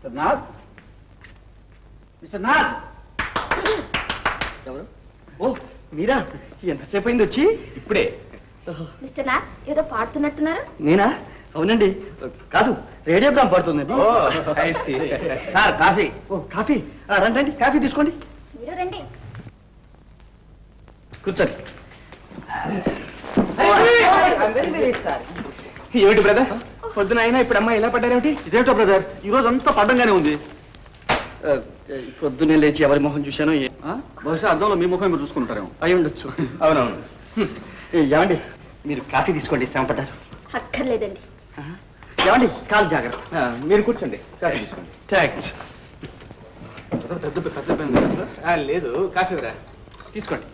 Mister Nag, mister Nag. ఎవరు? ఓ మీరా? ఎంతసేపు అయింది వచ్చి? ఇప్పుడే. మిస్టర్ నాగ్ ఏదో పాడుతున్నట్టున్నారు. నేనా? అవునండి. కాదు, రేడియోగ్రామ్ పడుతుందండి. Sir coffee. ఓ కాఫీ, రండి కాఫీ తీసుకోండి. మీరు రండి. కూర్చోండి. ఏమిటి బ్రదర్, పొద్దున అయినా ఇప్పుడు అమ్మాయి ఎలా పడ్డారేమిటి? ఇదేమిటో బ్రదర్, ఈ రోజు అంతా పడ్డంగానే ఉంది. పొద్దున్నే లేచి ఎవరి మొహం చూశానో బహుశా అర్థంలో మీ ముఖం మీరు చూసుకుంటారేమో. అయి ఉండొచ్చు. అవునవును. ఏమండి, మీరు కాఫీ తీసుకోండి, శ్రమపడ్డారు. అక్కర్లేదండి. ఏమండి, కాలు జాగ్రత్త. మీరు కూర్చోండి, కాఫీ తీసుకోండి. థ్యాంక్స్. లేదు, కాఫీ రా తీసుకోండి.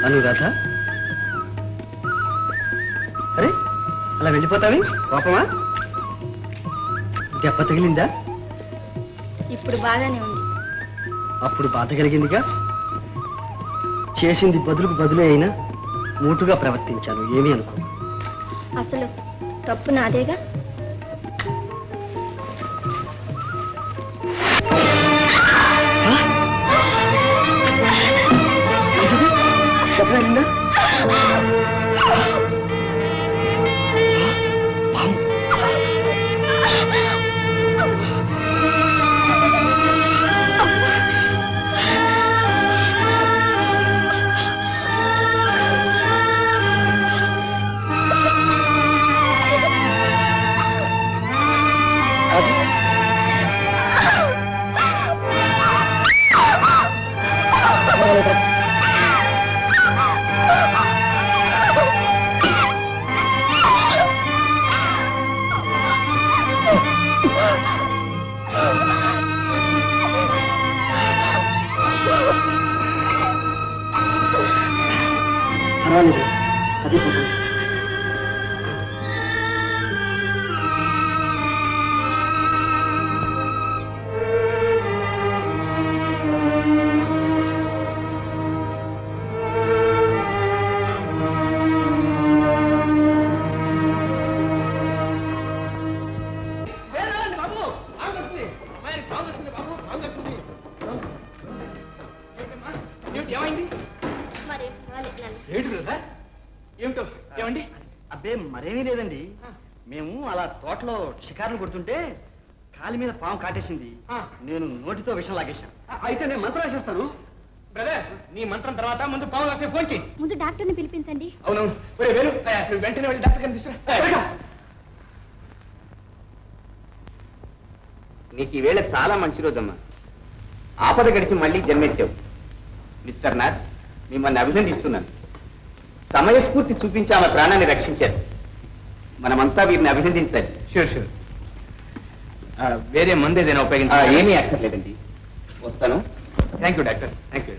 అనురాధ, అరే అలా వెళ్ళిపోతావి? కోపమా? దెబ్బ తగిలిందా? ఇప్పుడు బాగానే ఉంది. అప్పుడు బాధ కలిగిందిగా. చేసింది బదులుకు బదులే అయినా మూటుగా ప్రవర్తించాను, ఏమీ అనుకో. అసలు తప్పు నాదేగా. చెప్పగలిగిందా? అది ఏమైంది? ఏమిటో ఏమండి? అబ్బే మరేమీ లేదండి. మేము అలా తోటలో షికారులు కొడుతుంటే కాలి మీద పాము కాటేసింది. నేను నోటితో విషం లాగేశాను. అయితే నేను మంత్రం వేసేస్తాను. బ్రదర్, నీ మంత్రం తర్వాత ముందు పాము వస్తే ఫోన్ చేయి. ముందు డాక్టర్ని పిలిపించండి. అవునవును. వేలు వెంటనే వెళ్ళి డాక్టర్ గారిని తీసుకురా. నీకు ఈ వేళ చాలా మంచి రోజమ్మా. ఆపద గడిచి మళ్ళీ జన్మెత్తావు. మిస్టర్ నాథ్, మిమ్మల్ని అభినందిస్తున్నాను. సమయస్ఫూర్తి చూపించి ఆమె ప్రాణాన్ని రక్షించారు. మనమంతా వీరిని అభినందించాలి. Sure sure. వేరే మందు ఏదైనా ఉపయోగించాలి? ఏమీ అక్కర్లేదండి. వస్తాను. Thank you doctor. Thank you.